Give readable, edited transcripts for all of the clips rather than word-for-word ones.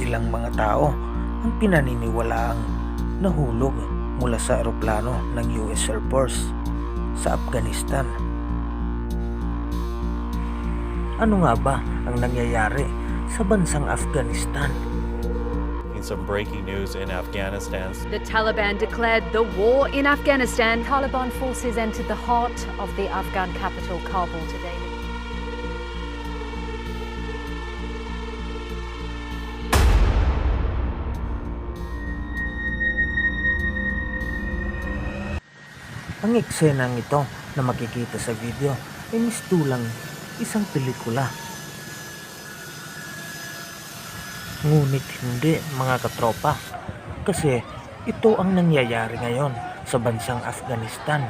ilang mga tao ang pinaniniwalaang nahulog mula sa eroplano ng US Air Force sa Afghanistan. Ano nga ba ang nangyayari sa bansang Afghanistan? In some breaking news in Afghanistan. The Taliban declared the war in Afghanistan. Taliban forces entered the heart of the Afghan capital, Kabul, today. Ang eksenang ito na makikita sa video ay mistulang isang pelikula. Ngunit hindi, mga katropa, kasi ito ang nangyayari ngayon sa bansang Afghanistan.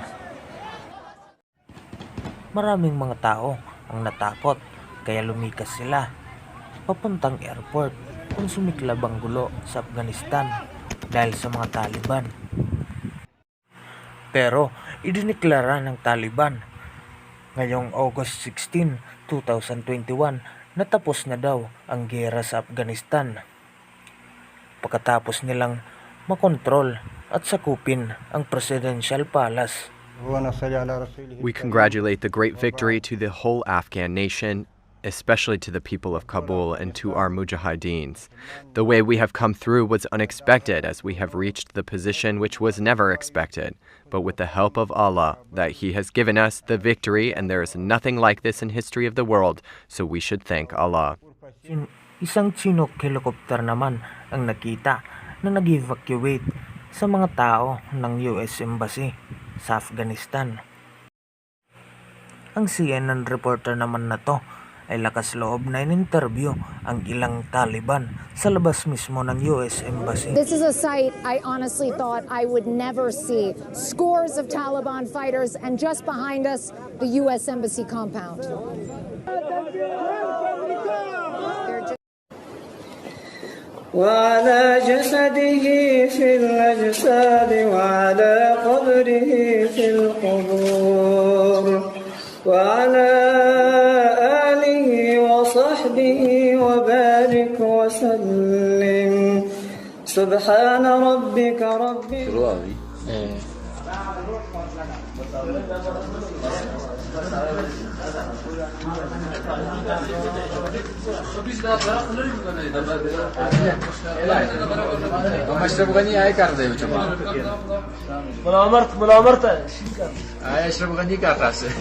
Maraming mga tao ang natakot kaya lumikas sila papuntang airport kung sumiklab ang gulo sa Afghanistan dahil sa mga Taliban. Pero idineklara ng Taliban ngayong August 16, 2021 na tapos na daw ang giyera sa Afghanistan pagkatapos nilang makontrol at sakupin ang Presidential Palace. We congratulate the great victory to the whole Afghan nation, especially to the people of Kabul and to our mujahideens. The way we have come through was unexpected, as we have reached the position which was never expected, but with the help of Allah, that He has given us the victory, and there is nothing like this in history of the world, so we should thank Allah. Isang Chinook helicopter naman ang nakita na nag-evacuate sa mga tao ng US Embassy sa Afghanistan. Ang CNN reporter naman na to ay lakas loob na in-interview ang ilang Taliban sa labas mismo ng US Embassy. This is a sight I honestly thought I would never see. Scores of Taliban fighters, and just behind us, the US Embassy compound. وعلى جسده في الأجساد وعلى قبره في القبور وعلى آله وصحبه وبارك وسلم سبحان ربك رب مشرب غني آئے کر دے ملامرت آئے اشرف غنی کا خاص ہے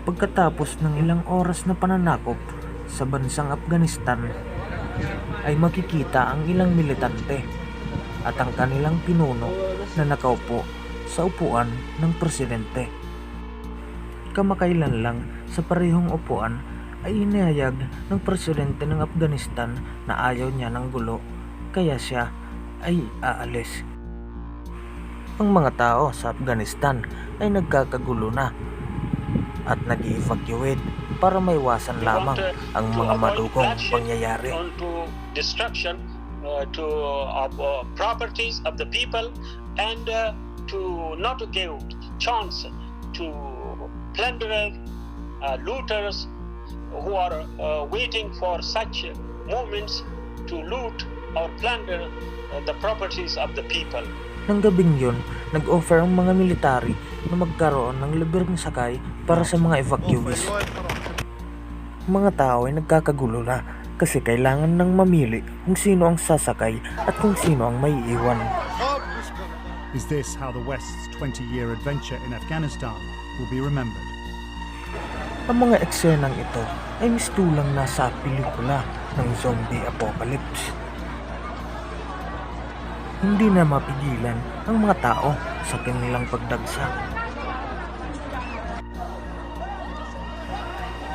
Pagkatapos ng ilang oras na pananakop sa bansang Afghanistan, ay makikita ang ilang militante at ang kanilang pinuno na nakaupo sa upuan ng presidente. Kamakailan lang sa parehong upuan ay inihayag ng presidente ng Afghanistan na ayaw niya ng gulo kaya siya ay aalis. Ang mga tao sa Afghanistan ay nagkakagulo na at nag-evacuate para maiwasan lamang ang mga madugong pangyayari. Destruction to properties of the people and to not to give chance to plunderers, looters who are waiting for such moments to loot or plunder the properties of the people. Nang gabing yun, nag-offer ang mga military na magkaroon ng libreng sakay para sa mga evacuees. Mga tao ay nagkakagulo na kasi kailangan nang mamili kung sino ang sasakay at kung sino ang maiiwan. Is this how the West's 20-year adventure in Afghanistan will be remembered? Ang mga eksenang ito ay mistulang nasa pelikula ng zombie apocalypse. Hindi na mapigilan ang mga tao sa kanilang pagdagsa.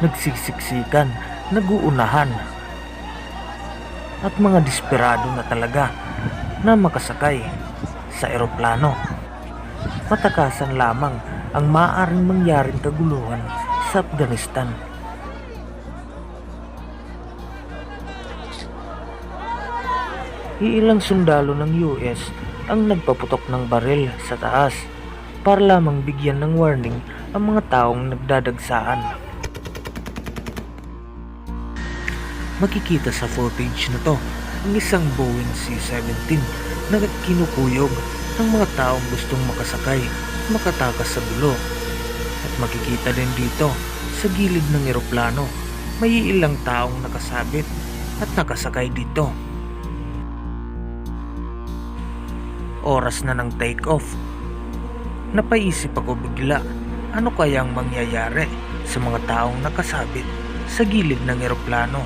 Nagsisiksikan, naguunahan, at mga desperado na talaga na makasakay sa eroplano. Matakasan lamang ang maaaring mangyaring kaguluhan sa Afghanistan. Iilang sundalo ng US ang nagpaputok ng baril sa taas para lamang bigyan ng warning ang mga taong nagdadagsaan. Makikita sa footage na to ang isang Boeing C-17 na kinukuyog ng mga taong gustong makasakay at makatakas sa dulo. At makikita din dito sa gilid ng eroplano may ilang taong nakasabit at nakasakay dito. Oras na ng take-off. Napaisip ako bigla, ano kayang mangyayari sa mga taong nakasabit sa gilid ng eroplano?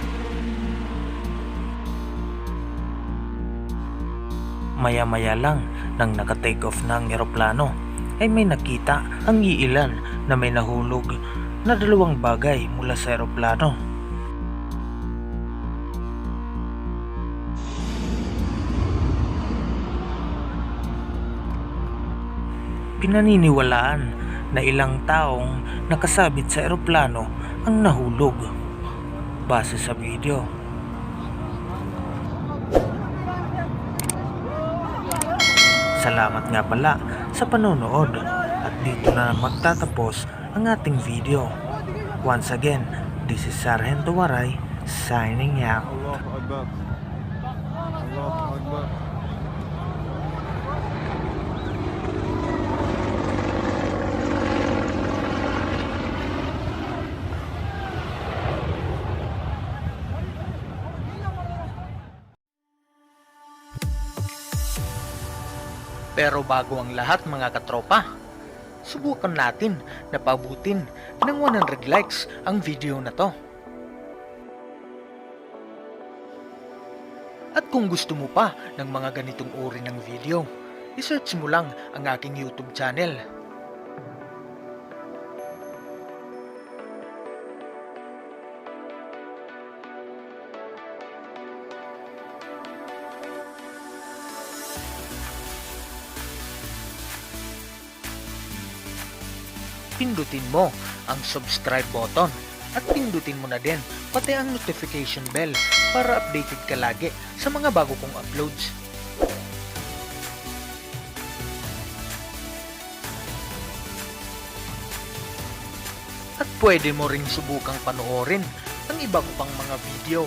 Maya-maya lang nang naka-take off na ang eroplano ay may nakita ang iilan na may nahulog na dalawang bagay mula sa eroplano. Pinaniniwalaan na ilang taong nakasabit sa eroplano ang nahulog base sa video. Salamat nga pala sa panonood at dito na magtatapos ang ating video. Once again, this is Sargento Waray signing out. Allahu Akbar. Allahu Akbar. Pero bago ang lahat mga katropa, subukan natin na pabutin ng 100 likes ang video na to. At kung gusto mo pa ng mga ganitong uri ng video, i-search mo lang ang aking YouTube channel. Pindutin mo ang subscribe button at pindutin mo na din pati ang notification bell para updated ka lagi sa mga bago kong uploads. At pwede mo ring subukang panoorin ang iba ko pang mga video